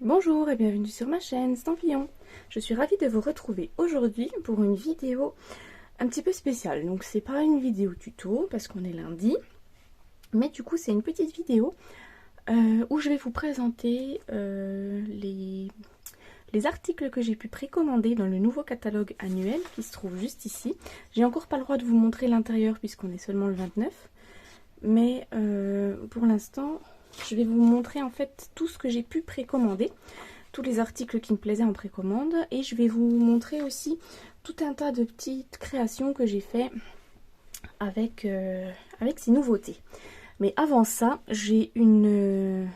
Bonjour et bienvenue sur ma chaîne Stampillon. Je suis ravie de vous retrouver aujourd'hui pour une vidéo un petit peu spéciale. Donc c'est pas une vidéo tuto parce qu'on est lundi, mais du coup c'est une petite vidéo où je vais vous présenter les articles que j'ai pu précommander dans le nouveau catalogue annuel qui se trouve juste ici. J'ai encore pas le droit de vous montrer l'intérieur puisqu'on est seulement le 29, mais pour l'instant je vais vous montrer en fait tout ce que j'ai pu précommander, tous les articles qui me plaisaient en précommande, et je vais vous montrer aussi tout un tas de petites créations que j'ai fait avec ces nouveautés. Mais avant ça, j'ai une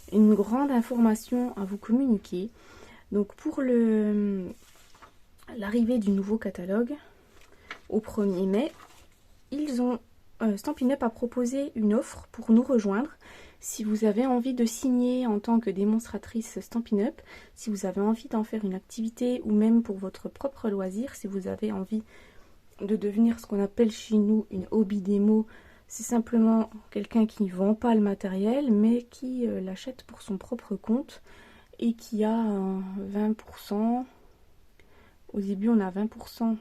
grande information à vous communiquer. Donc pour l'arrivée du nouveau catalogue au 1er mai, Stampin' Up a proposé une offre pour nous rejoindre. Si vous avez envie de signer en tant que démonstratrice Stampin' Up, si vous avez envie d'en faire une activité ou même pour votre propre loisir, si vous avez envie de devenir ce qu'on appelle chez nous une hobby démo, c'est simplement quelqu'un qui ne vend pas le matériel mais qui l'achète pour son propre compte et qui a 20%. Au début on a 20%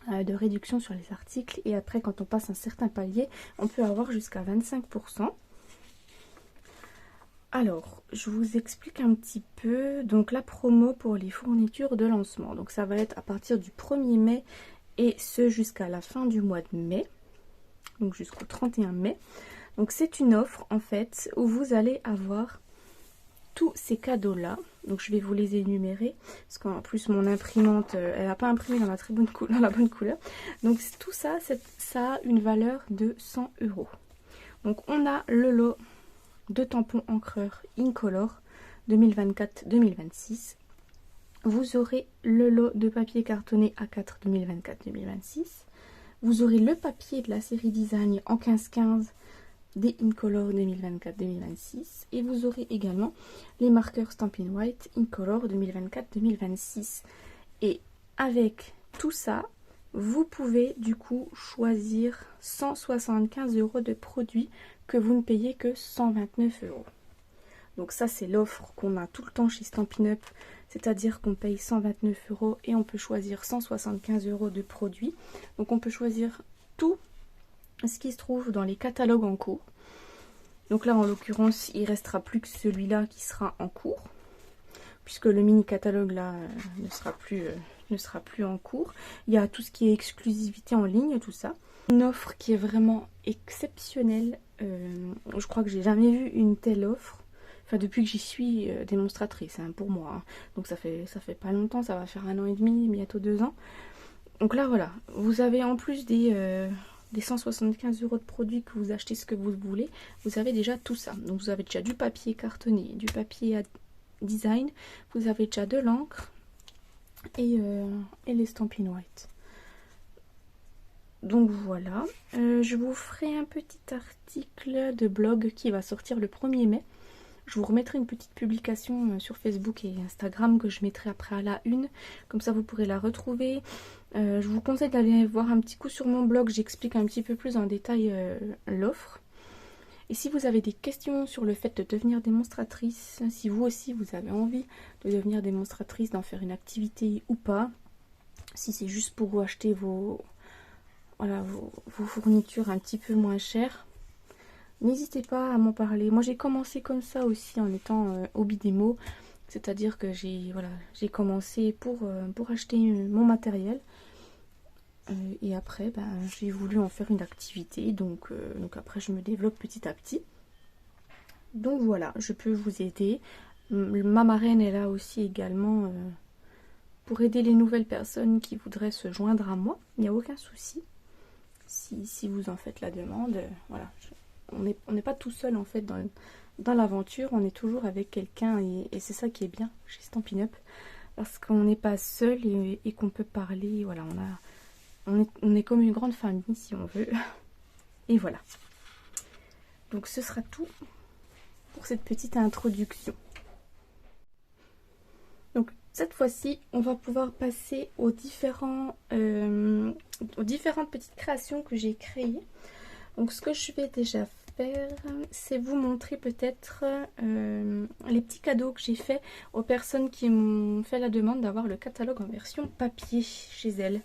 de réduction sur les articles et après quand on passe un certain palier on peut avoir jusqu'à 25%. Alors, je vous explique un petit peu donc la promo pour les fournitures de lancement. Donc ça va être à partir du 1er mai et ce jusqu'à la fin du mois de mai, donc jusqu'au 31 mai. Donc c'est une offre en fait où vous allez avoir tous ces cadeaux là. Donc je vais vous les énumérer parce qu'en plus mon imprimante elle n'a pas imprimé dans la bonne couleur. Donc tout ça, ça a une valeur de 100 €. Donc on a le lot de tampons encreurs Incolor 2024-2026. Vous aurez le lot de papier cartonné A4 2024-2026. Vous aurez le papier de la série Design en 15-15 des Incolor 2024-2026. Et vous aurez également les marqueurs Stampin' White Incolor 2024-2026. Et avec tout ça, vous pouvez du coup choisir 175 € de produits que vous ne payez que 129 €. Donc ça c'est l'offre qu'on a tout le temps chez Stampin' Up, c'est-à-dire qu'on paye 129 € et on peut choisir 175 € de produits. Donc on peut choisir tout ce qui se trouve dans les catalogues en cours. Donc là en l'occurrence il restera plus que celui-là qui sera en cours, puisque le mini catalogue là ne sera plus en cours. Il y a tout ce qui est exclusivité en ligne, tout ça. Une offre qui est vraiment exceptionnelle. Je crois que j'ai jamais vu une telle offre. Enfin depuis que j'y suis démonstratrice hein, pour moi. Hein. Donc ça fait pas longtemps, ça va faire 1 an et demi, bientôt 2 ans. Donc là voilà, vous avez en plus des 175 € de produits que vous achetez ce que vous voulez, vous avez déjà tout ça. Donc vous avez déjà du papier cartonné, du papier à design, vous avez déjà de l'encre et les Stampin' White. Donc voilà, je vous ferai un petit article de blog qui va sortir le 1er mai. Je vous remettrai une petite publication sur Facebook et Instagram que je mettrai après à la une. Comme ça vous pourrez la retrouver. Je vous conseille d'aller voir un petit coup sur mon blog. J'explique un petit peu plus en détail l'offre. Et si vous avez des questions sur le fait de devenir démonstratrice, si vous aussi vous avez envie de devenir démonstratrice, d'en faire une activité ou pas, si c'est juste pour vous acheter vos fournitures un petit peu moins chères, n'hésitez pas à m'en parler. Moi j'ai commencé comme ça aussi en étant hobby démo, c'est-à-dire que j'ai commencé pour acheter mon matériel et après j'ai voulu en faire une activité, donc après je me développe petit à petit. Donc voilà, je peux vous aider. Ma marraine est là aussi également pour aider les nouvelles personnes qui voudraient se joindre à moi, il n'y a aucun souci. Si vous en faites la demande, voilà. On n'est pas tout seul en fait dans l'aventure, on est toujours avec quelqu'un et c'est ça qui est bien chez Stampin' Up, parce qu'on n'est pas seul et qu'on peut parler, voilà, on est comme une grande famille si on veut, et voilà. Donc ce sera tout pour cette petite introduction. Donc cette fois-ci, on va pouvoir passer aux différentes petites créations que j'ai créées. Donc ce que je vais déjà faire, c'est vous montrer peut-être les petits cadeaux que j'ai fait aux personnes qui m'ont fait la demande d'avoir le catalogue en version papier chez elles.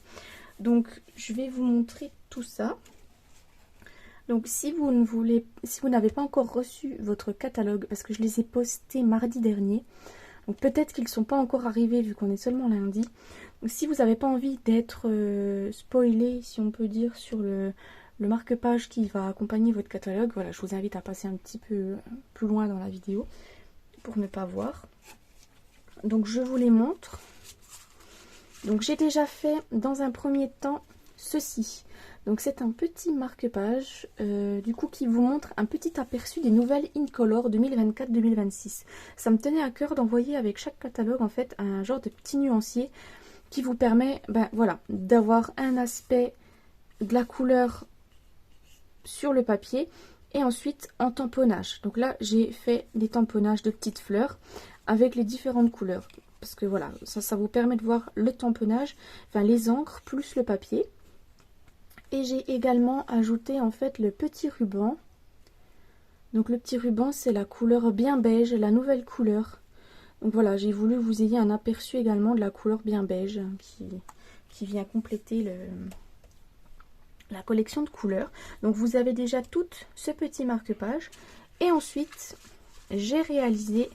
Donc je vais vous montrer tout ça. Donc si vous n'avez pas encore reçu votre catalogue, parce que je les ai postés mardi dernier, donc peut-être qu'ils ne sont pas encore arrivés vu qu'on est seulement lundi. Donc si vous n'avez pas envie d'être spoilé, si on peut dire, sur le marque-page qui va accompagner votre catalogue, voilà, je vous invite à passer un petit peu plus loin dans la vidéo pour ne pas voir. Donc je vous les montre. Donc j'ai déjà fait dans un premier temps ceci. Donc c'est un petit marque-page du coup qui vous montre un petit aperçu des nouvelles Incolor 2024-2026. Ça me tenait à cœur d'envoyer avec chaque catalogue en fait un genre de petit nuancier qui vous permet voilà, d'avoir un aspect de la couleur sur le papier et ensuite en tamponnage. Donc là j'ai fait des tamponnages de petites fleurs avec les différentes couleurs. Parce que voilà, ça vous permet de voir le tamponnage, enfin les encres plus le papier. Et j'ai également ajouté en fait le petit ruban. Donc le petit ruban c'est la couleur bien beige, la nouvelle couleur. Donc voilà, j'ai voulu que vous ayez un aperçu également de la couleur bien beige qui vient compléter la collection de couleurs. Donc vous avez déjà tout ce petit marque-page. Et ensuite, j'ai réalisé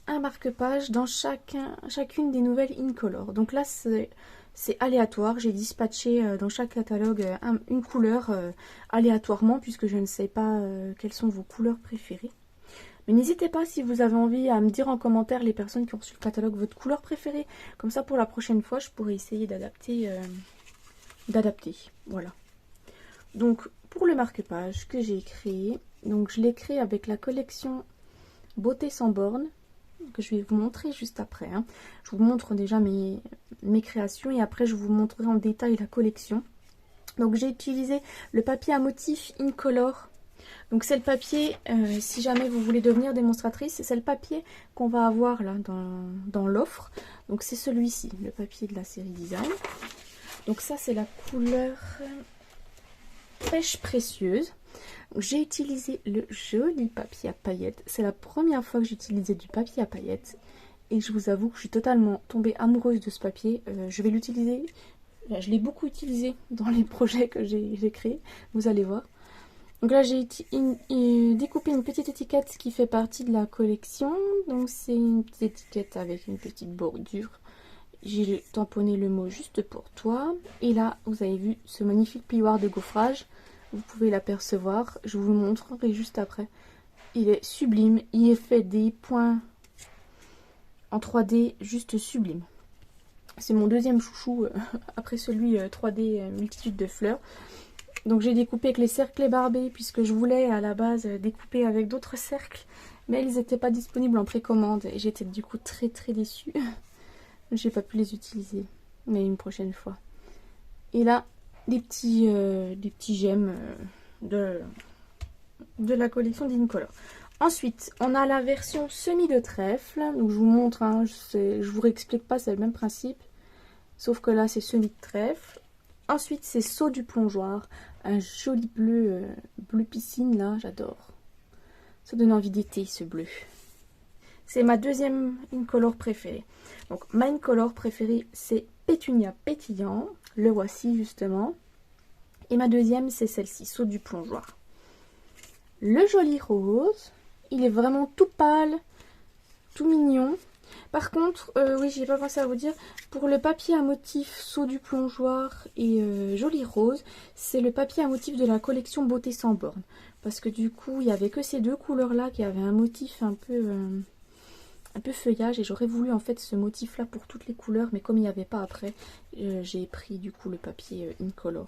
un marque-page dans chacune des nouvelles Incolor. Donc là, c'est aléatoire. J'ai dispatché dans chaque catalogue une couleur aléatoirement puisque je ne sais pas quelles sont vos couleurs préférées. Mais n'hésitez pas si vous avez envie à me dire en commentaire, les personnes qui ont reçu le catalogue, votre couleur préférée. Comme ça, pour la prochaine fois, je pourrais essayer d'adapter. Voilà. Donc, pour le marque-page que j'ai créé, donc je l'ai créé avec la collection Beauté sans bornes, que je vais vous montrer juste après. Hein. Je vous montre déjà mes créations et après je vous montrerai en détail la collection. Donc j'ai utilisé le papier à motif Incolor. Donc c'est le papier, si jamais vous voulez devenir démonstratrice, c'est le papier qu'on va avoir là dans l'offre. Donc c'est celui-ci, le papier de la série Design. Donc ça c'est la couleur pêche précieuse. J'ai utilisé le joli papier à paillettes. C'est la première fois que j'utilisais du papier à paillettes. Et je vous avoue que je suis totalement tombée amoureuse de ce papier. Je vais l'utiliser. Je l'ai beaucoup utilisé dans les projets que j'ai créés. Vous allez voir. Donc là, j'ai découpé une petite étiquette qui fait partie de la collection. Donc c'est une petite étiquette avec une petite bordure. J'ai tamponné le mot juste pour toi. Et là, vous avez vu ce magnifique plioir de gaufrage. Vous pouvez l'apercevoir, je vous le montrerai juste après. Il est sublime, il est fait des points en 3D juste sublime. C'est mon deuxième chouchou après celui 3D multitude de fleurs. Donc j'ai découpé avec les cerclets barbés puisque je voulais à la base découper avec d'autres cercles. Mais ils n'étaient pas disponibles en précommande et j'étais du coup très déçue. J'ai pas pu les utiliser, mais une prochaine fois. Et là, des petits gemmes de la collection d'Incolor. Ensuite, on a la version semis de trèfle. Donc je vous montre, hein, je vous réexplique pas, c'est le même principe. Sauf que là, c'est semis de trèfle. Ensuite, c'est saut du plongeoir. Un joli bleu, bleu piscine, là, j'adore. Ça donne envie d'été, ce bleu. C'est ma deuxième Incolor préférée. Donc, ma Incolor préférée, c'est Pétunia pétillant. Le voici, justement. Et ma deuxième, c'est celle-ci, saut du plongeoir. Le joli rose. Il est vraiment tout pâle, tout mignon. Par contre, oui, j'ai pas pensé à vous dire, pour le papier à motif saut du plongeoir et joli rose, c'est le papier à motif de la collection Beauté sans bornes. Parce que du coup, il n'y avait que ces deux couleurs-là qui avaient un motif un peu feuillage. Et j'aurais voulu en fait ce motif-là pour toutes les couleurs. Mais comme il n'y avait pas après, j'ai pris du coup le papier Incolor.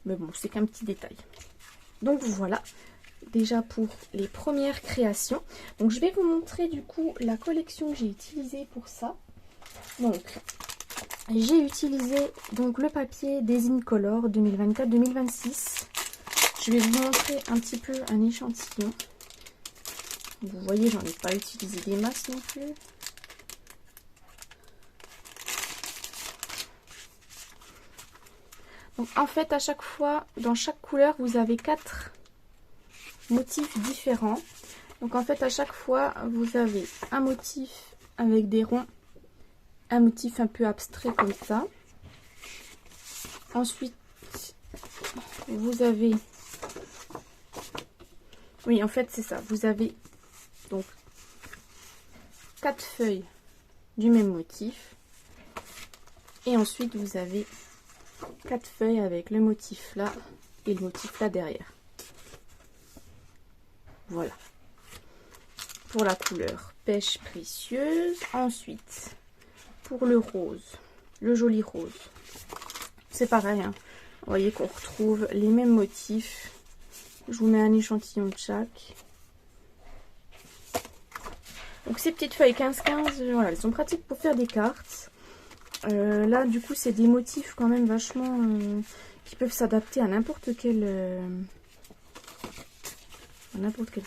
Mais bon, c'est qu'un petit détail. Donc voilà. Déjà pour les premières créations. Donc je vais vous montrer du coup la collection que j'ai utilisée pour ça. Donc j'ai utilisé donc le papier des Incolor 2024-2026. Je vais vous montrer un petit peu un échantillon. Vous voyez, j'en ai pas utilisé des masses non plus. Donc en fait à chaque fois, dans chaque couleur, vous avez 4 motifs différents. Donc en fait à chaque fois vous avez un motif avec des ronds, un motif un peu abstrait comme ça. Ensuite vous avez, oui en fait c'est ça, vous avez donc 4 feuilles du même motif et ensuite vous avez 4 feuilles avec le motif là et le motif là derrière. Voilà pour la couleur pêche précieuse. Ensuite pour le rose, le joli rose, c'est pareil hein. Vous voyez qu'on retrouve les mêmes motifs. Je vous mets un échantillon de chaque. Donc ces petites feuilles 15-15, voilà, elles sont pratiques pour faire des cartes. Là du coup c'est des motifs quand même vachement qui peuvent s'adapter à n'importe quelle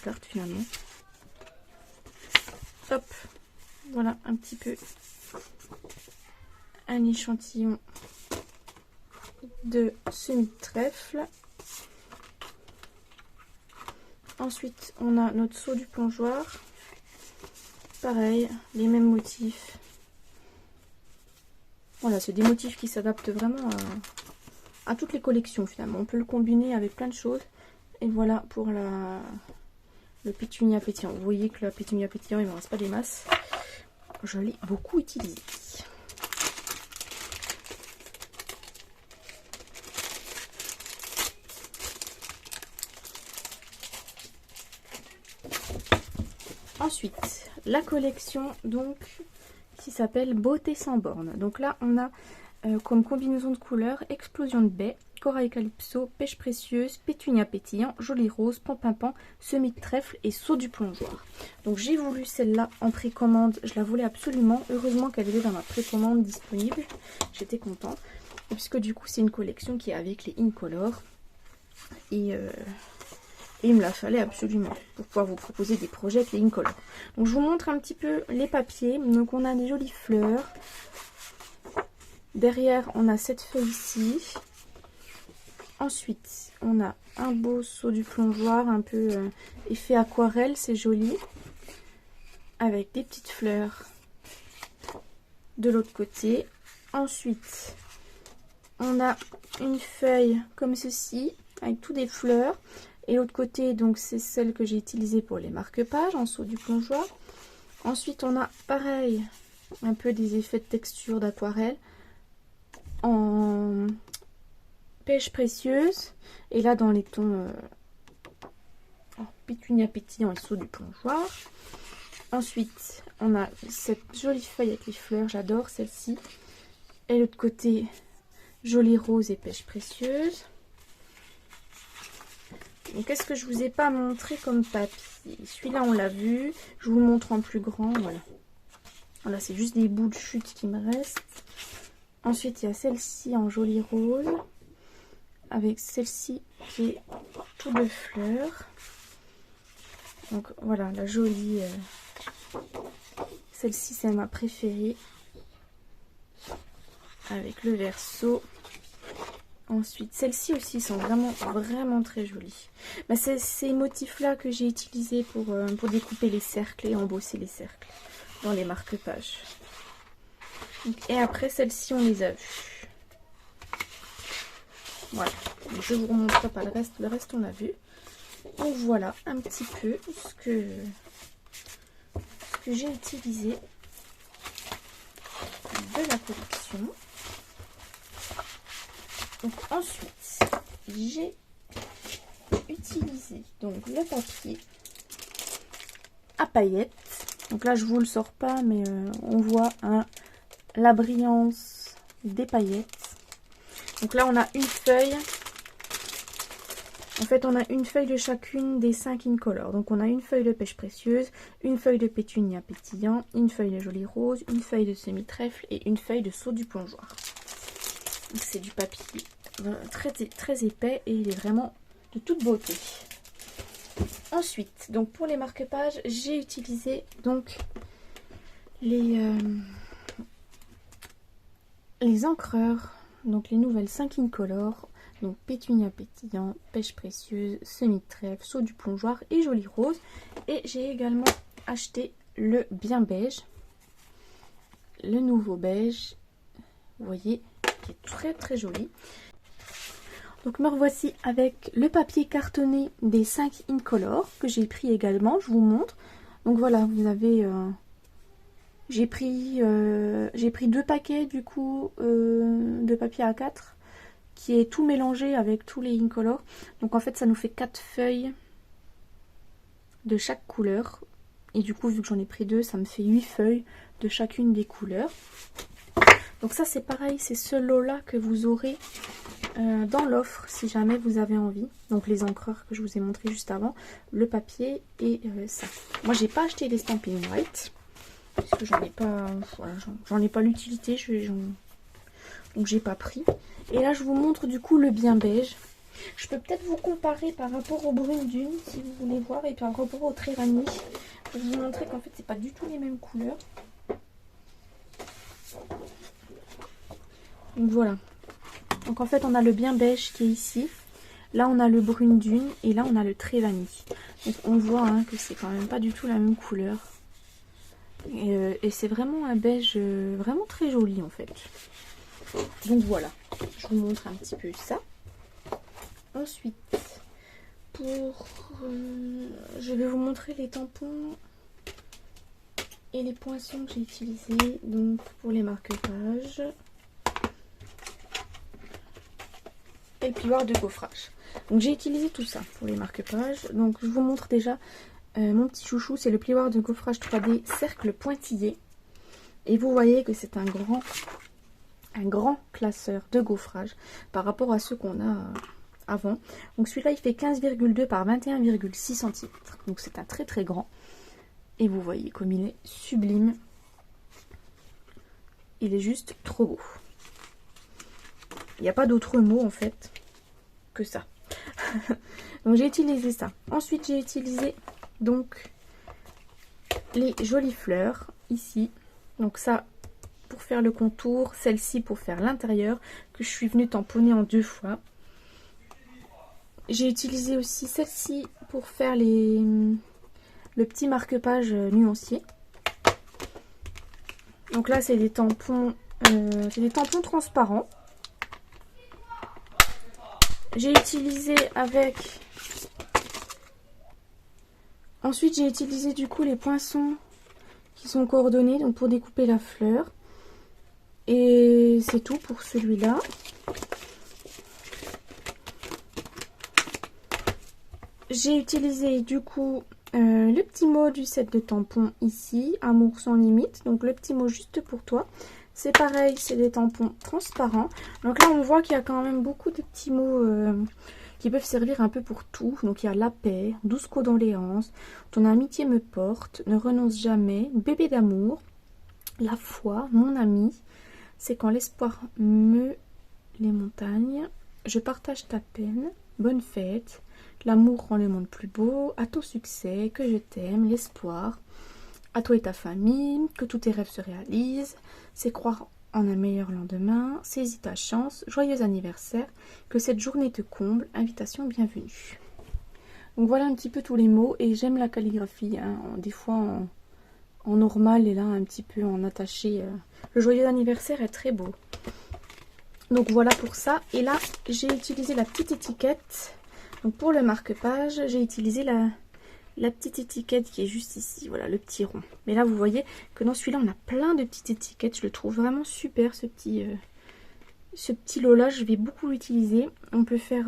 carte finalement. Hop, voilà un petit peu un échantillon de semi-trèfle. Ensuite on a notre seau du plongeoir. Pareil, les mêmes motifs. Voilà, c'est des motifs qui s'adaptent vraiment à toutes les collections finalement. On peut le combiner avec plein de choses. Et voilà pour le pétunia pétillant. Vous voyez que le pétunia pétillant, il ne me reste pas des masses. Je l'ai beaucoup utilisé. Ensuite, la collection donc qui s'appelle Beauté sans borne. Donc là, on a comme combinaison de couleurs explosion de baie, corail calypso, pêche précieuse, pétunia pétillant, joli rose, pan-pimpant, semis de trèfle et saut du plongeoir. Donc j'ai voulu celle-là en précommande, je la voulais absolument. Heureusement qu'elle était dans ma précommande disponible, j'étais contente. Puisque du coup c'est une collection qui est avec les Incolor. Et il me la fallait absolument pour pouvoir vous proposer des projets avec les Incolor. Donc je vous montre un petit peu les papiers. Donc on a des jolies fleurs. Derrière on a cette feuille-ci. Ensuite on a un beau seau du plongeoir, un peu effet aquarelle, c'est joli. Avec des petites fleurs de l'autre côté. Ensuite on a une feuille comme ceci, avec tout des fleurs. Et l'autre côté, donc c'est celle que j'ai utilisée pour les marque-pages en seau du plongeoir. Ensuite, on a pareil, un peu des effets de texture d'aquarelle en pêche précieuse. Et là, dans les tons pétunia pétillant et seau du plongeoir. Ensuite, on a cette jolie feuille avec les fleurs, j'adore celle-ci. Et l'autre côté, joli rose et pêche précieuse. Donc qu'est-ce que je vous ai pas montré comme papier? Celui-là on l'a vu, je vous le montre en plus grand, voilà. Voilà, c'est juste des bouts de chute qui me restent. Ensuite il y a celle-ci en joli rose, avec celle-ci qui est tout de fleurs. Donc voilà, la jolie, celle-ci c'est ma préférée, avec le verso. Ensuite, celles-ci aussi sont vraiment très jolies. Bah, c'est ces motifs-là que j'ai utilisés pour découper les cercles et embosser les cercles dans les marque-pages. Et après, celles-ci, on les a vues. Voilà. Donc, je vous remonterai pas le reste. Le reste, on l'a vu. Donc voilà un petit peu ce que j'ai utilisé de la collection. Donc ensuite, j'ai utilisé donc le papier à paillettes. Donc là, je vous le sors pas, mais on voit la brillance des paillettes. Donc là, on a une feuille. En fait, on a une feuille de chacune des 5 Incolor. Donc on a une feuille de pêche précieuse, une feuille de pétunia pétillant, une feuille de joli rose, une feuille de semi-trèfle et une feuille de saut du plongeoir. C'est du papier très épais et il est vraiment de toute beauté. Ensuite, donc pour les marque-pages, j'ai utilisé donc les encreurs, donc les nouvelles 5 Incolor Donc pétunia pétillant, pêche précieuse, semis de trèfle, saut du plongeoir et joli rose. Et j'ai également acheté le bien beige, le nouveau beige, vous voyez, qui est très très joli. Donc me revoici avec le papier cartonné des 5 Incolor que j'ai pris également, je vous montre. Donc voilà, vous avez... j'ai pris 2 paquets du coup de papier A4 qui est tout mélangé avec tous les Incolor. Donc en fait ça nous fait 4 feuilles de chaque couleur. Et du coup vu que j'en ai pris 2, ça me fait 8 feuilles de chacune des couleurs. Donc ça c'est pareil, c'est ce lot là que vous aurez dans l'offre si jamais vous avez envie. Donc les encreurs que je vous ai montré juste avant, le papier et ça. Moi j'ai pas acheté les Stampin' White parce que j'en ai pas, voilà, j'en ai pas l'utilité, donc j'ai pas pris. Et là je vous montre du coup le bien beige. Je peux peut-être vous comparer par rapport au brune dune si vous voulez voir et par rapport au très vanille pour vous montrer qu'en fait c'est pas du tout les mêmes couleurs. Donc voilà. Donc en fait on a le bien beige qui est ici. Là on a le brune dune et là on a le très vanille. Donc on voit hein, que c'est quand même pas du tout la même couleur. Et c'est vraiment un beige vraiment très joli en fait. Donc voilà. Je vous montre un petit peu ça. Ensuite, je vais vous montrer les tampons et les poinçons que j'ai utilisés. Donc pour les marque-pages. Et le plioir de gaufrage. Donc j'ai utilisé tout ça pour les marque-pages. Donc je vous montre déjà mon petit chouchou, c'est le plioir de gaufrage 3D cercle pointillé. Et vous voyez que c'est un grand classeur de gaufrage par rapport à ceux qu'on a avant. Donc celui-là il fait 15,2 par 21,6 cm. Donc c'est un très très grand. Et vous voyez comme il est sublime. Il est juste trop beau. Il n'y a pas d'autre mot en fait que ça. Donc j'ai utilisé ça. Ensuite j'ai utilisé donc les jolies fleurs ici. Donc ça pour faire le contour, celle-ci pour faire l'intérieur que je suis venue tamponner en 2 fois. J'ai utilisé aussi celle-ci pour faire le petit marque-page nuancier. Donc là c'est des tampons transparents. J'ai utilisé ensuite j'ai utilisé du coup les poinçons qui sont coordonnés donc pour découper la fleur. Et c'est tout pour celui-là. J'ai utilisé du coup le petit mot du set de tampons ici, Amour sans limite. Donc le petit mot juste pour toi. C'est pareil, c'est des tampons transparents. Donc là, on voit qu'il y a quand même beaucoup de petits mots qui peuvent servir un peu pour tout. Donc il y a la paix, douce condoléances, ton amitié me porte, ne renonce jamais, bébé d'amour, la foi, mon ami, c'est quand l'espoir meut les montagnes, je partage ta peine, bonne fête, l'amour rend le monde plus beau, à ton succès, que je t'aime, l'espoir. À toi et ta famille, que tous tes rêves se réalisent, c'est croire en un meilleur lendemain, saisis ta chance, joyeux anniversaire, que cette journée te comble, invitation bienvenue. Donc voilà un petit peu tous les mots et j'aime la calligraphie, hein, des fois en normal et là un petit peu en attaché. Le joyeux anniversaire est très beau. Donc voilà pour ça. Et là j'ai utilisé la petite étiquette. Donc pour le marque-page, j'ai utilisé la petite étiquette qui est juste ici, voilà, le petit rond. Mais là, vous voyez que dans celui-là, on a plein de petites étiquettes. Je le trouve vraiment super, ce petit lot-là. Je vais beaucoup l'utiliser. On peut faire...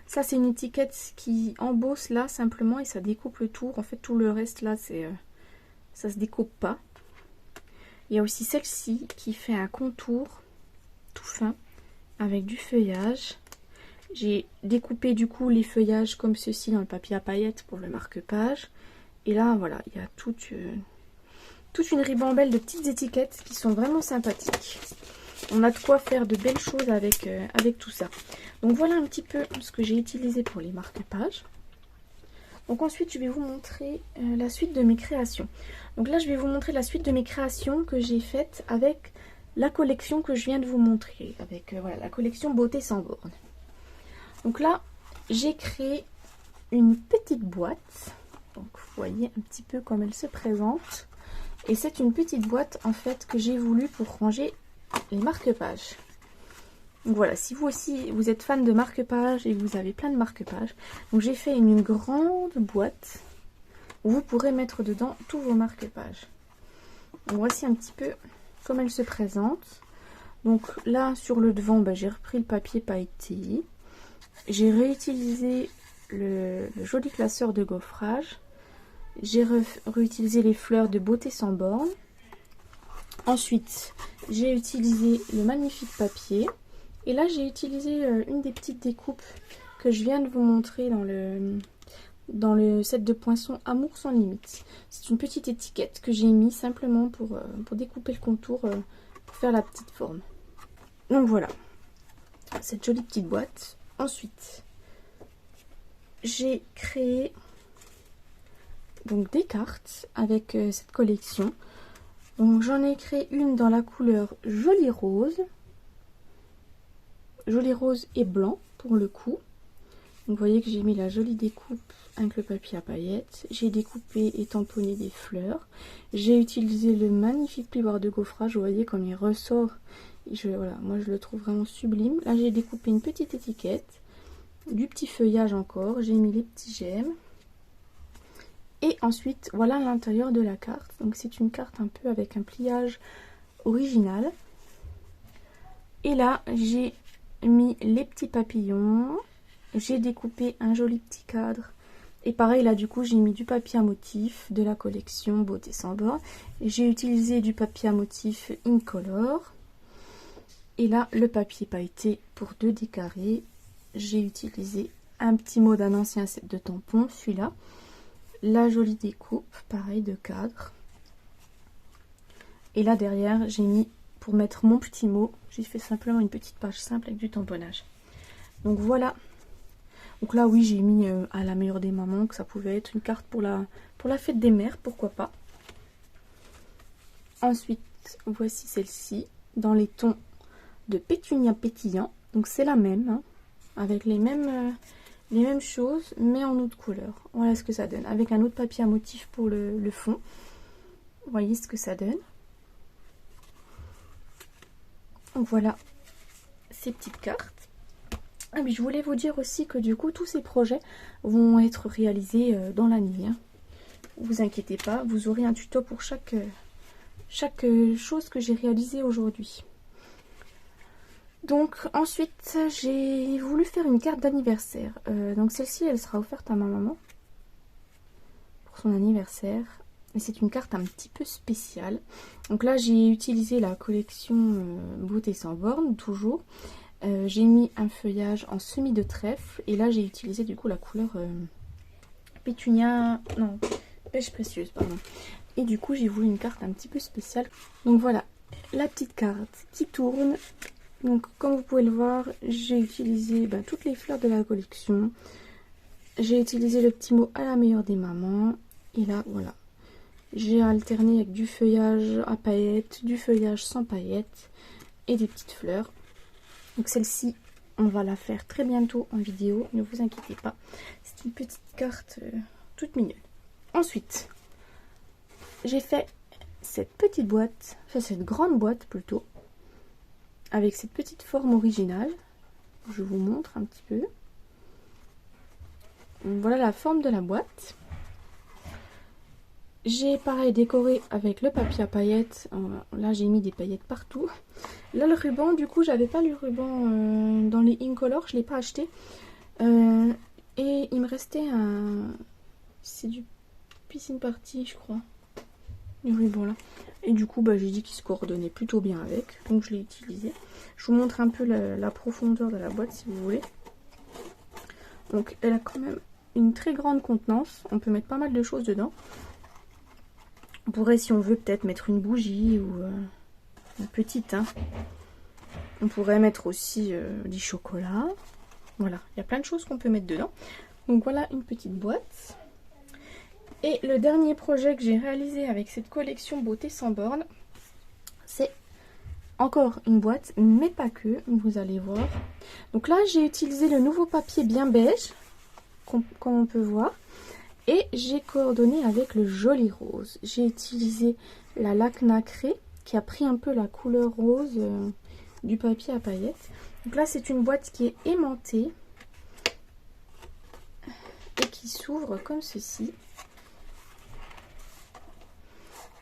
ça, c'est une étiquette qui embosse là, simplement, et ça découpe le tour. En fait, tout le reste, là, ça se découpe pas. Il y a aussi celle-ci qui fait un contour tout fin avec du feuillage. J'ai découpé du coup les feuillages comme ceci dans le papier à paillettes pour le marque-page. Et là, voilà, il y a toute une ribambelle de petites étiquettes qui sont vraiment sympathiques. On a de quoi faire de belles choses avec tout ça. Donc voilà un petit peu ce que j'ai utilisé pour les marque-pages. Donc ensuite, je vais vous montrer la suite de mes créations. Donc là, je vais vous montrer la suite de mes créations que j'ai faites avec la collection que je viens de vous montrer. Avec voilà, la collection Beauté sans borne. Donc là, j'ai créé une petite boîte. Donc vous voyez un petit peu comme elle se présente. Et c'est une petite boîte en fait que j'ai voulu pour ranger les marque-pages. Donc voilà, si vous aussi vous êtes fan de marque-pages et que vous avez plein de marque-pages, donc j'ai fait une grande boîte où vous pourrez mettre dedans tous vos marque-pages. Donc voici un petit peu comme elle se présente. Donc là sur le devant, j'ai repris le papier pailleté. J'ai réutilisé le joli classeur de gaufrage. J'ai réutilisé les fleurs de Beauté sans borne. Ensuite, j'ai utilisé le magnifique papier. Et là, j'ai utilisé une des petites découpes que je viens de vous montrer dans le set de poinçons Amour sans limite. C'est une petite étiquette que j'ai mis simplement pour découper le contour, pour faire la petite forme. Donc voilà, cette jolie petite boîte. Ensuite, j'ai créé donc des cartes avec cette collection. Donc j'en ai créé une dans la couleur Joli Rose et blanc pour le coup. Donc vous voyez que j'ai mis la jolie découpe avec le papier à paillettes. J'ai découpé et tamponné des fleurs. J'ai utilisé le magnifique plioir de gaufrage. Vous voyez comme il ressort. Voilà, moi je le trouve vraiment sublime. Là j'ai découpé une petite étiquette, du petit feuillage encore. J'ai mis les petits gemmes. Et ensuite, voilà l'intérieur de la carte. Donc c'est une carte un peu avec un pliage original. Et là, j'ai mis les petits papillons. J'ai découpé un joli petit cadre. Et pareil, là du coup, j'ai mis du papier à motif de la collection Beauté sans borne. J'ai utilisé du papier à motif Incolor. Et là, le papier pailleté pour 2D carrés. J'ai utilisé un petit mot d'un ancien set de tampons, celui-là. La jolie découpe, pareil, de cadre. Et là derrière, j'ai mis, pour mettre mon petit mot, j'ai fait simplement une petite page simple avec du tamponnage. Donc voilà. Donc là, oui, j'ai mis à la meilleure des mamans que ça pouvait être une carte pour la fête des mères, pourquoi pas. Ensuite, voici celle-ci, dans les tons de pétunia pétillant. Donc c'est la même, hein, avec les mêmes choses, mais en autre couleur. Voilà ce que ça donne, avec un autre papier à motif pour le fond. Vous voyez ce que ça donne. Donc voilà ces petites cartes. Ah mais je voulais vous dire aussi que du coup tous ces projets vont être réalisés dans l'année. Hein. Vous inquiétez pas, vous aurez un tuto pour chaque chose que j'ai réalisée aujourd'hui. Donc ensuite j'ai voulu faire une carte d'anniversaire. Donc celle-ci elle sera offerte à ma maman pour son anniversaire. Et c'est une carte un petit peu spéciale. Donc là j'ai utilisé la collection Beauté sans borne toujours. J'ai mis un feuillage en semis de trèfle. Et là j'ai utilisé du coup la couleur pétunia... Non, pêche précieuse pardon. Et du coup j'ai voulu une carte un petit peu spéciale. Donc voilà, la petite carte qui tourne. Donc comme vous pouvez le voir, j'ai utilisé toutes les fleurs de la collection. J'ai utilisé le petit mot à la meilleure des mamans. Et là voilà, j'ai alterné avec du feuillage à paillettes, du feuillage sans paillettes et des petites fleurs. Donc celle-ci, on va la faire très bientôt en vidéo, ne vous inquiétez pas. C'est une petite carte toute mignonne. Ensuite, j'ai fait cette petite boîte, enfin cette grande boîte plutôt, avec cette petite forme originale. Je vous montre un petit peu. Voilà la forme de la boîte. J'ai pareil décoré avec le papier à paillettes. Là j'ai mis des paillettes partout. Là le ruban, du coup j'avais pas le ruban dans les Incolor, je l'ai pas acheté. Et il me restait un... C'est du Piscine Party je crois. Le ruban là. Et du coup j'ai dit qu'il se coordonnait plutôt bien avec. Donc je l'ai utilisé. Je vous montre un peu la profondeur de la boîte si vous voulez. Donc elle a quand même une très grande contenance. On peut mettre pas mal de choses dedans. On pourrait, si on veut, peut-être mettre une bougie ou une petite. Hein. On pourrait mettre aussi du chocolat. Voilà, il y a plein de choses qu'on peut mettre dedans. Donc voilà une petite boîte. Et le dernier projet que j'ai réalisé avec cette collection Beauté sans borne, c'est encore une boîte, mais pas que, vous allez voir. Donc là, j'ai utilisé le nouveau papier bien beige, comme on peut voir. Et j'ai coordonné avec le joli rose. J'ai utilisé la laque nacrée qui a pris un peu la couleur rose du papier à paillettes. Donc là, c'est une boîte qui est aimantée et qui s'ouvre comme ceci.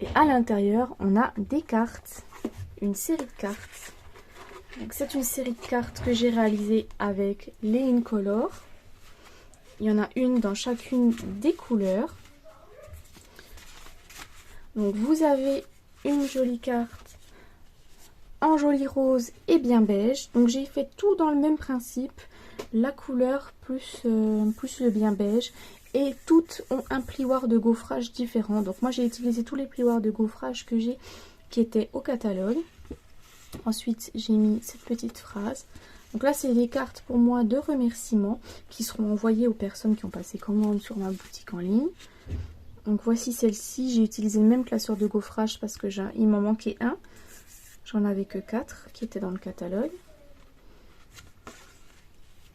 Et à l'intérieur, on a des cartes, une série de cartes. Donc c'est une série de cartes que j'ai réalisée avec les Incolor. Il y en a une dans chacune des couleurs. Donc vous avez une jolie carte en joli rose et bien beige. Donc j'ai fait tout dans le même principe. La couleur plus le bien beige. Et toutes ont un plioir de gaufrage différent. Donc moi j'ai utilisé tous les plioirs de gaufrage que j'ai qui étaient au catalogue. Ensuite j'ai mis cette petite phrase. Donc là c'est des cartes pour moi de remerciements qui seront envoyées aux personnes qui ont passé commande sur ma boutique en ligne. Donc voici celle-ci. J'ai utilisé le même classeur de gaufrage parce que il m'en manquait un. J'en avais que 4 qui étaient dans le catalogue.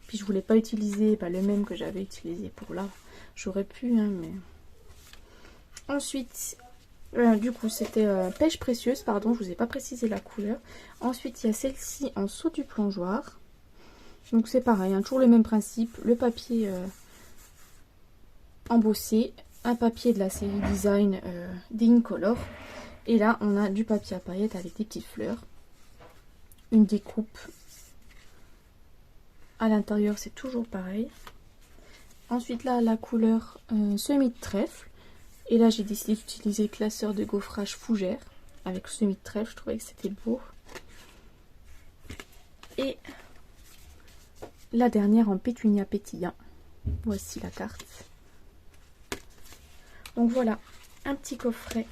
Puis je voulais pas utiliser le même que j'avais utilisé pour là. J'aurais pu, hein, mais... Ensuite, du coup, c'était pêche précieuse, pardon, je vous ai pas précisé la couleur. Ensuite, il y a celle-ci en saut du plongeoir. Donc c'est pareil, hein, toujours le même principe. Le papier embossé, un papier de la série Design des Incolor. Et là, on a du papier à paillettes avec des petites fleurs. Une découpe. À l'intérieur, c'est toujours pareil. Ensuite, là, la couleur semis de trèfle. Et là, j'ai décidé d'utiliser le classeur de gaufrage fougère avec semis de trèfle. Je trouvais que c'était beau. Et la dernière en pétunia pétillant. Voici la carte. Donc voilà, un petit coffret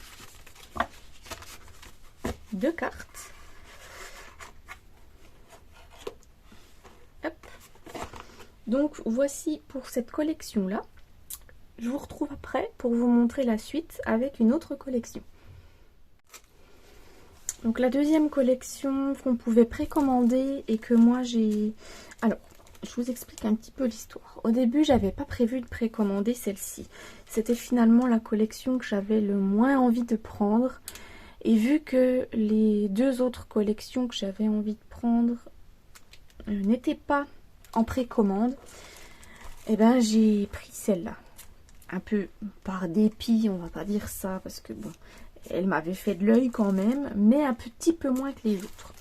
de cartes. Hop. Donc voici pour cette collection là. Je vous retrouve après pour vous montrer la suite avec une autre collection. Donc la deuxième collection qu'on pouvait précommander et que moi j'ai... Alors, je vous explique un petit peu l'histoire. Au début, j'avais pas prévu de précommander celle-ci. C'était finalement la collection que j'avais le moins envie de prendre. Et vu que les deux autres collections que j'avais envie de prendre n'étaient pas en précommande, et ben j'ai pris celle-là. Un peu par dépit, on va pas dire ça, parce que bon, elle m'avait fait de l'œil quand même, mais un petit peu moins que les autres.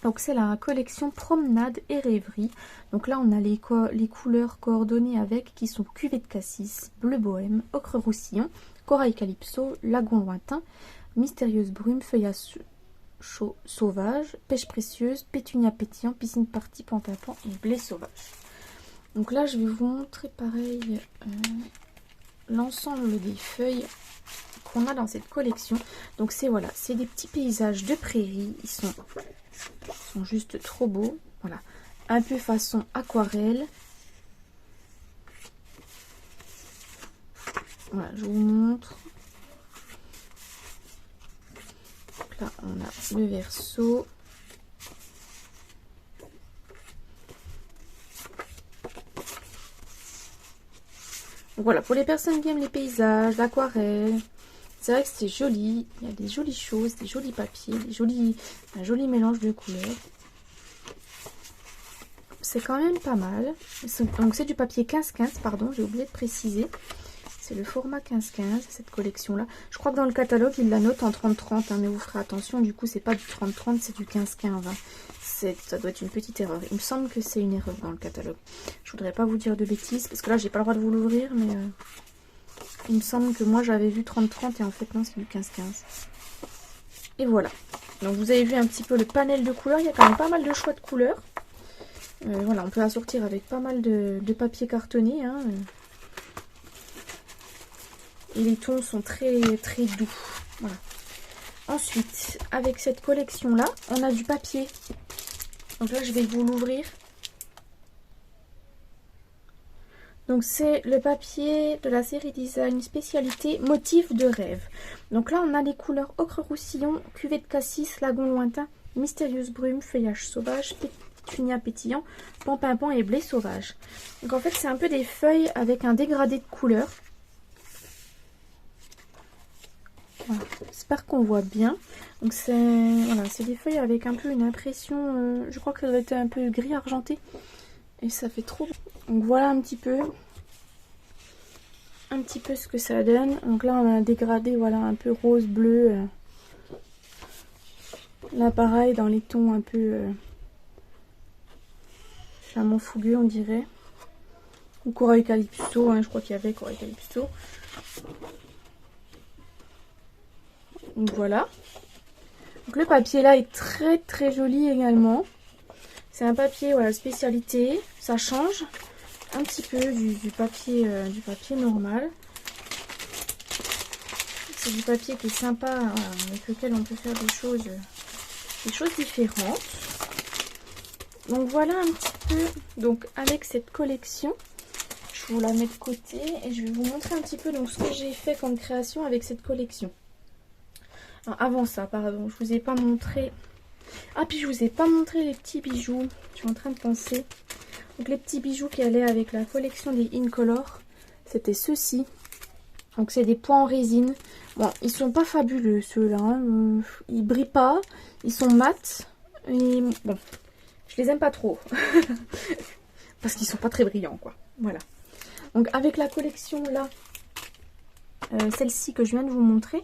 Donc c'est la collection Promenade et Rêverie. Donc là on a les couleurs coordonnées avec, qui sont cuvée de cassis, bleu bohème, ocre roussillon, corail calypso, lagon lointain, mystérieuse brume, feuillage chaud sauvage, pêche précieuse, pétunia pétillant, piscine partie, pantapan et blé sauvage. Donc là je vais vous montrer pareil l'ensemble des feuilles qu'on a dans cette collection. Donc c'est voilà, c'est des petits paysages de prairie, ils sont juste trop beaux. Voilà, un peu façon aquarelle. Voilà, je vous montre. Donc là on a le verso. Donc voilà, pour les personnes qui aiment les paysages, l'aquarelle, c'est vrai que c'est joli. Il y a des jolies choses, des jolis papiers, un joli mélange de couleurs. C'est quand même pas mal. Donc c'est du papier 15-15, pardon, j'ai oublié de préciser. C'est le format 15-15, cette collection-là. Je crois que dans le catalogue, il la note en 30-30, hein, mais vous ferez attention, du coup, c'est pas du 30-30, c'est du 15-15. Hein. Ça doit être une petite erreur. Il me semble que c'est une erreur dans le catalogue. Je voudrais pas vous dire de bêtises, parce que là, j'ai pas le droit de vous l'ouvrir, mais il me semble que moi, j'avais vu 30-30, et en fait, non, c'est du 15-15. Et voilà. Donc, vous avez vu un petit peu le panel de couleurs. Il y a quand même pas mal de choix de couleurs. Voilà, on peut assortir avec pas mal de papier cartonné, hein. Et les tons sont très très doux. Voilà. Ensuite, avec cette collection-là, on a du papier. Donc là, je vais vous l'ouvrir. Donc c'est le papier de la série Design spécialité motif de rêve. Donc là, on a les couleurs ocre roussillon, cuvée de cassis, lagon lointain, mystérieuse brume, feuillage sauvage, pétunia pétillant, pampinpant et blé sauvage. Donc en fait c'est un peu des feuilles avec un dégradé de couleurs. Voilà. J'espère qu'on voit bien. Donc c'est voilà, c'est des feuilles avec un peu une impression, je crois qu'elle doit être un peu gris argenté. Et ça fait trop beau. Donc voilà un petit peu ce que ça donne. Donc là on a un dégradé, voilà, un peu rose, bleu. Là pareil dans les tons un peu flamand fougueux on dirait. Ou corail calypso, hein, je crois qu'il y avait corail calypso. Donc voilà. Donc le papier là est très très joli également. C'est un papier, voilà, spécialité. Ça change un petit peu du papier normal. C'est du papier qui est sympa, voilà, avec lequel on peut faire des choses différentes. Donc voilà un petit peu. Donc avec cette collection, je vous la mets de côté et je vais vous montrer un petit peu donc ce que j'ai fait comme création avec cette collection. Alors, avant ça, pardon, je vous ai pas montré. Ah, puis je vous ai pas montré les petits bijoux. Je suis en train de penser. Donc les petits bijoux qui allaient avec la collection des Incolor, c'était ceux-ci. Donc c'est des pois en résine. Bon, ils sont pas fabuleux ceux-là. Hein. Ils brillent pas. Ils sont mat. Et bon, je les aime pas trop. Parce qu'ils sont pas très brillants, quoi. Voilà. Donc avec la collection là, celle-ci que je viens de vous montrer.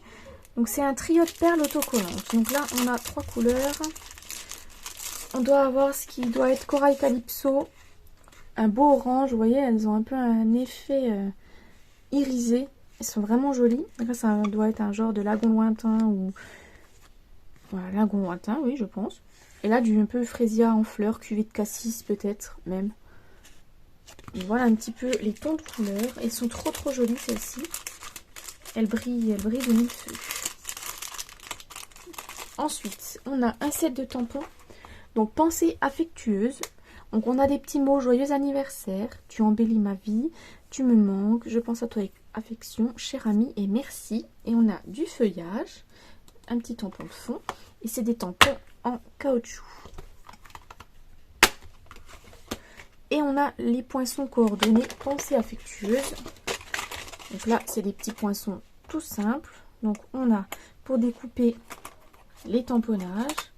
Donc c'est un trio de perles autocollantes. Donc là on a 3 couleurs. On doit avoir ce qui doit être corail calypso. Un beau orange, vous voyez, elles ont un peu un effet irisé. Elles sont vraiment jolies. Donc là ça doit être un genre de lagon lointain ou... Voilà, lagon lointain, oui je pense. Et là du un peu frésia en fleurs, cuvée de cassis peut-être même. Et voilà un petit peu les tons de couleurs. Elles sont trop trop jolies celles-ci. Elles brillent de mille feux. Ensuite, on a un set de tampons. Donc, pensée affectueuse. Donc, on a des petits mots. Joyeux anniversaire. Tu embellis ma vie. Tu me manques. Je pense à toi avec affection. Cher ami et merci. Et on a du feuillage. Un petit tampon de fond. Et c'est des tampons en caoutchouc. Et on a les poinçons coordonnés. Pensée affectueuse. Donc là, c'est des petits poinçons tout simples. Donc, on a pour découper les tamponnages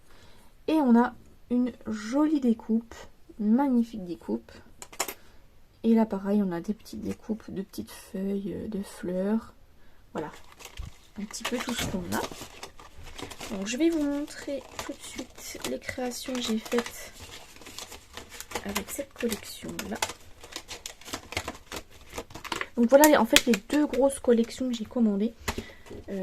et on a une jolie découpe, une magnifique découpe. Et là pareil on a des petites découpes de petites feuilles de fleurs. Voilà un petit peu tout ce qu'on a. Donc je vais vous montrer tout de suite les créations que j'ai faites avec cette collection là. Donc voilà en fait les 2 grosses collections que j'ai commandées.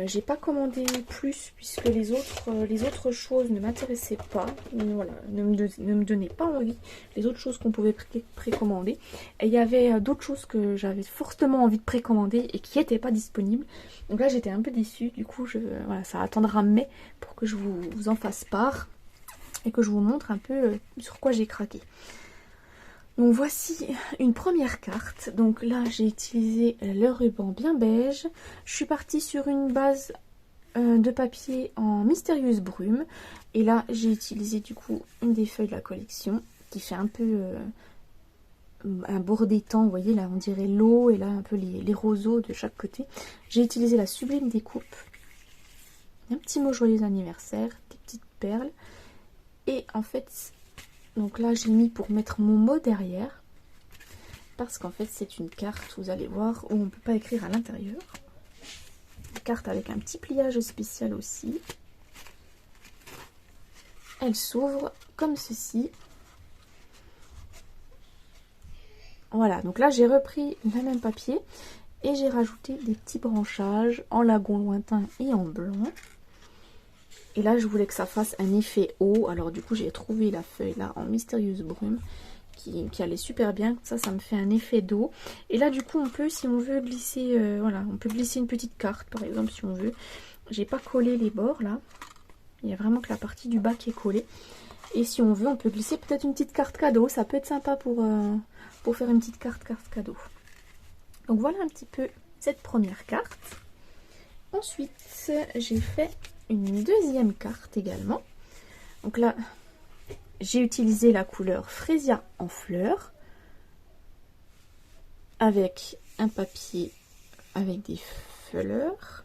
J'ai pas commandé plus puisque les autres choses ne m'intéressaient pas. Voilà, ne me donnaient pas envie. Les autres choses qu'on pouvait précommander. Et il y avait d'autres choses que j'avais fortement envie de précommander et qui n'étaient pas disponibles. Donc là j'étais un peu déçue. Du coup voilà, ça attendra mai pour que je vous en fasse part. Et que je vous montre un peu sur quoi j'ai craqué. Donc voici une première carte. Donc là j'ai utilisé le ruban bien beige. Je suis partie sur une base de papier en mystérieuse brume. Et là j'ai utilisé du coup une des feuilles de la collection qui fait un peu un bordé temps. Vous voyez là on dirait l'eau et là un peu les roseaux de chaque côté. J'ai utilisé la sublime découpe. Un petit mot joyeux anniversaire, des petites perles. Et en fait... Donc là j'ai mis pour mettre mon mot derrière. Parce qu'en fait c'est une carte, vous allez voir, où on ne peut pas écrire à l'intérieur. Une carte avec un petit pliage spécial aussi. Elle s'ouvre comme ceci. Voilà, donc là j'ai repris le même papier. Et j'ai rajouté des petits branchages en lagon lointain et en blanc. Et là, je voulais que ça fasse un effet eau. Alors du coup, j'ai trouvé la feuille là en mystérieuse brume qui allait super bien. Ça me fait un effet d'eau. Et là, du coup, on peut, si on veut glisser, voilà, on peut glisser une petite carte, par exemple, si on veut. J'ai pas collé les bords là. Il y a vraiment que la partie du bas qui est collée. Et si on veut, on peut glisser peut-être une petite carte cadeau. Ça peut être sympa pour faire une petite carte cadeau. Donc voilà un petit peu cette première carte. Ensuite, j'ai fait une deuxième carte également. Donc là, j'ai utilisé la couleur Frésia en fleurs avec un papier avec des fleurs.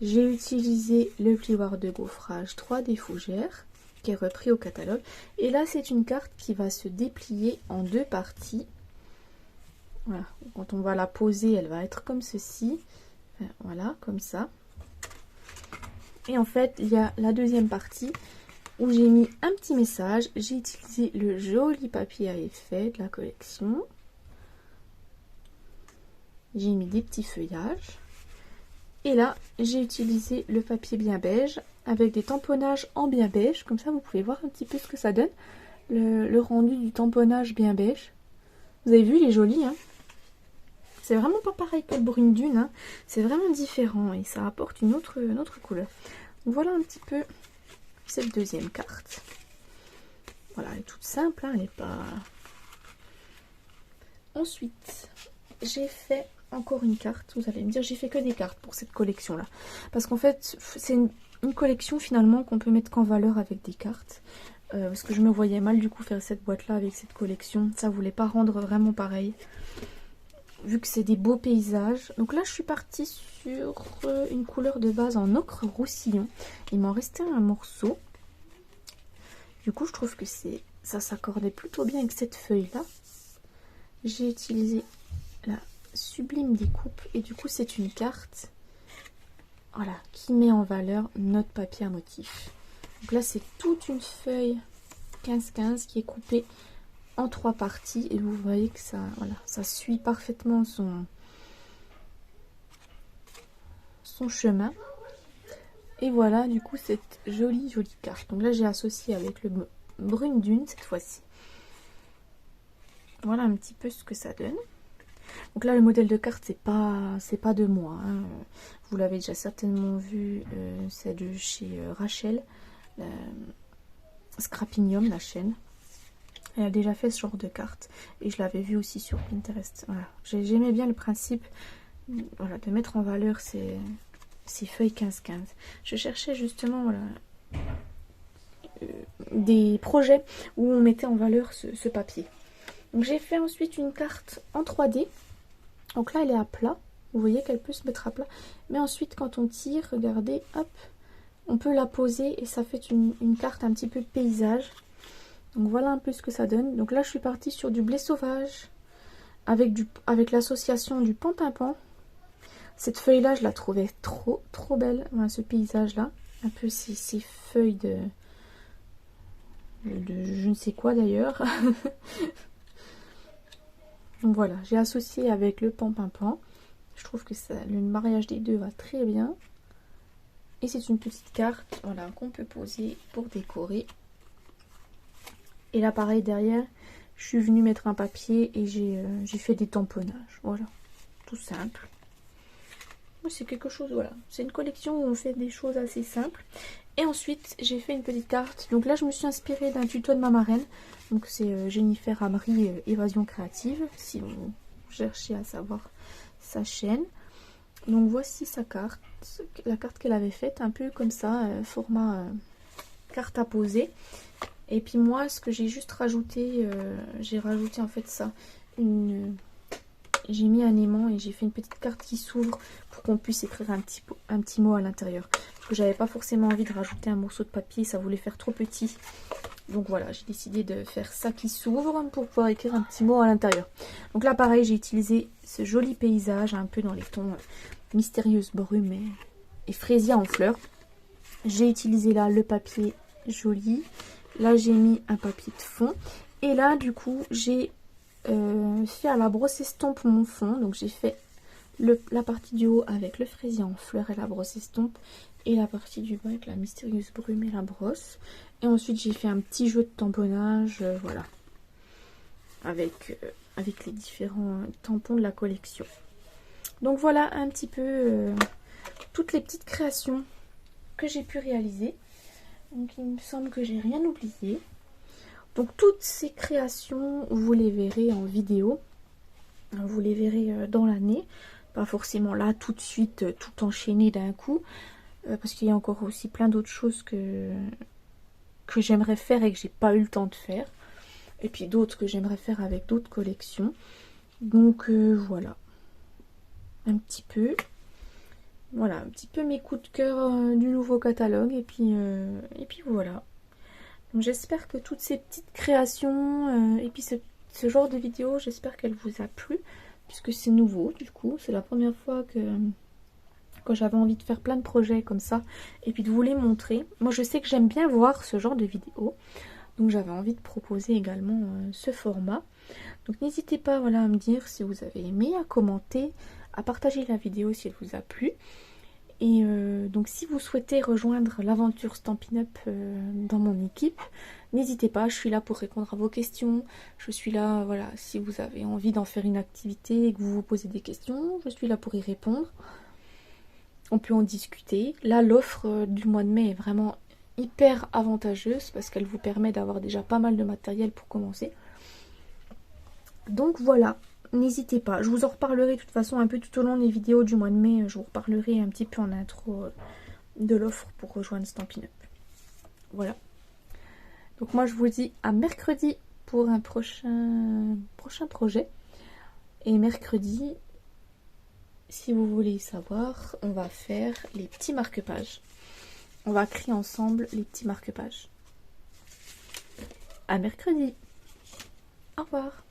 J'ai utilisé le plioir de gaufrage 3D Fougères qui est repris au catalogue. Et là, c'est une carte qui va se déplier en 2 parties. Voilà, quand on va la poser, elle va être comme ceci. Enfin, voilà, comme ça. Et en fait, il y a la deuxième partie où j'ai mis un petit message. J'ai utilisé le joli papier à effet de la collection. J'ai mis des petits feuillages. Et là, j'ai utilisé le papier bien beige avec des tamponnages en bien beige. Comme ça, vous pouvez voir un petit peu ce que ça donne. Le rendu du tamponnage bien beige. Vous avez vu, il est joli, hein. C'est vraiment pas pareil que le brune dune, hein. C'est vraiment différent et ça apporte une autre couleur. Voilà un petit peu cette deuxième carte. Voilà, elle est toute simple, hein, elle n'est pas... Ensuite, j'ai fait encore une carte. Vous allez me dire, j'ai fait que des cartes pour cette collection-là. Parce qu'en fait, c'est une collection finalement qu'on peut mettre qu'en valeur avec des cartes. Parce que je me voyais mal du coup faire cette boîte-là avec cette collection. Ça voulait pas rendre vraiment pareil. Vu que c'est des beaux paysages. Donc là, je suis partie sur une couleur de base en ocre roussillon. Il m'en restait un morceau. Du coup, je trouve que ça s'accordait plutôt bien avec cette feuille-là. J'ai utilisé la Sublime Découpe. Et du coup, c'est une carte, voilà, qui met en valeur notre papier à motif. Donc là, c'est toute une feuille 15-15 qui est coupée en 3 parties et vous voyez que ça, voilà, ça suit parfaitement son chemin. Et voilà du coup cette jolie carte. Donc là j'ai associé avec le brune dune cette fois-ci. Voilà un petit peu ce que ça donne. Donc là le modèle de carte c'est pas de moi, hein. Vous l'avez déjà certainement vu, c'est de chez Rachel, Scrapinium, la chaîne. Elle a déjà fait ce genre de carte et je l'avais vu aussi sur Pinterest. Voilà. J'aimais bien le principe, voilà, de mettre en valeur ces feuilles 15-15. Je cherchais justement, voilà, des projets où on mettait en valeur ce papier. Donc j'ai fait ensuite une carte en 3D. Donc là elle est à plat. Vous voyez qu'elle peut se mettre à plat. Mais ensuite quand on tire, regardez, hop, on peut la poser et ça fait une carte un petit peu paysage. Donc voilà un peu ce que ça donne. Donc là je suis partie sur du blé sauvage avec l'association du pan-pimpant. Cette feuille là je la trouvais trop belle. Voilà, ce paysage là. Un peu ces feuilles de je ne sais quoi d'ailleurs. Donc voilà, j'ai associé avec le pan-pimpant. Je trouve que le mariage des deux va très bien. Et c'est une petite carte, voilà, qu'on peut poser pour décorer. Et là pareil derrière, je suis venue mettre un papier et j'ai fait des tamponnages. Voilà, tout simple. C'est quelque chose, voilà. C'est une collection où on fait des choses assez simples. Et ensuite, j'ai fait une petite carte. Donc là, je me suis inspirée d'un tuto de ma marraine. Donc c'est Jennifer Amri, Évasion Créative, si vous cherchez à savoir sa chaîne. Donc voici sa carte, la carte qu'elle avait faite, un peu comme ça, format carte à poser. Et puis moi, ce que j'ai juste rajouté, j'ai rajouté en fait ça, j'ai mis un aimant et j'ai fait une petite carte qui s'ouvre pour qu'on puisse écrire un petit mot à l'intérieur. Parce que j'avais pas forcément envie de rajouter un morceau de papier, ça voulait faire trop petit. Donc voilà, j'ai décidé de faire ça qui s'ouvre pour pouvoir écrire un petit mot à l'intérieur. Donc là pareil, j'ai utilisé ce joli paysage, un peu dans les tons mystérieuse brume et fraisier en fleurs. J'ai utilisé là le papier joli. Là j'ai mis un papier de fond. Et là du coup j'ai fait à la brosse estompe mon fond. Donc j'ai fait la partie du haut avec le fraisier en fleurs et la brosse estompe. Et la partie du bas avec la mystérieuse brume et la brosse. Et ensuite j'ai fait un petit jeu de tamponnage. Voilà. Avec les différents tampons de la collection. Donc voilà un petit peu toutes les petites créations que j'ai pu réaliser. Donc il me semble que j'ai rien oublié. Donc toutes ces créations, vous les verrez en vidéo. Vous les verrez dans l'année. Pas forcément là tout de suite, tout enchaîné d'un coup. Parce qu'il y a encore aussi plein d'autres choses que que j'aimerais faire et que j'ai pas eu le temps de faire. Et puis d'autres que j'aimerais faire avec d'autres collections. Donc voilà. Un petit peu. Voilà, un petit peu mes coups de cœur du nouveau catalogue. Et puis voilà. Donc j'espère que toutes ces petites créations et puis ce genre de vidéo, j'espère qu'elle vous a plu. Puisque c'est nouveau du coup. C'est la première fois que j'avais envie de faire plein de projets comme ça. Et puis de vous les montrer. Moi je sais que j'aime bien voir ce genre de vidéos. Donc j'avais envie de proposer également ce format. Donc n'hésitez pas voilà, à me dire si vous avez aimé, à commenter, à partager la vidéo si elle vous a plu. Et donc si vous souhaitez rejoindre l'aventure Stampin' Up dans mon équipe, n'hésitez pas, je suis là pour répondre à vos questions. Je suis là, voilà, si vous avez envie d'en faire une activité et que vous vous posez des questions, je suis là pour y répondre. On peut en discuter. Là, l'offre du mois de mai est vraiment hyper avantageuse parce qu'elle vous permet d'avoir déjà pas mal de matériel pour commencer. Donc voilà, n'hésitez pas. Je vous en reparlerai de toute façon un peu tout au long des vidéos du mois de mai. Je vous reparlerai un petit peu en intro de l'offre pour rejoindre Stampin' Up. Voilà. Donc moi je vous dis à mercredi pour un prochain projet. Et mercredi, si vous voulez savoir, on va faire les petits marque-pages. On va créer ensemble les petits marque-pages. À mercredi. Au revoir.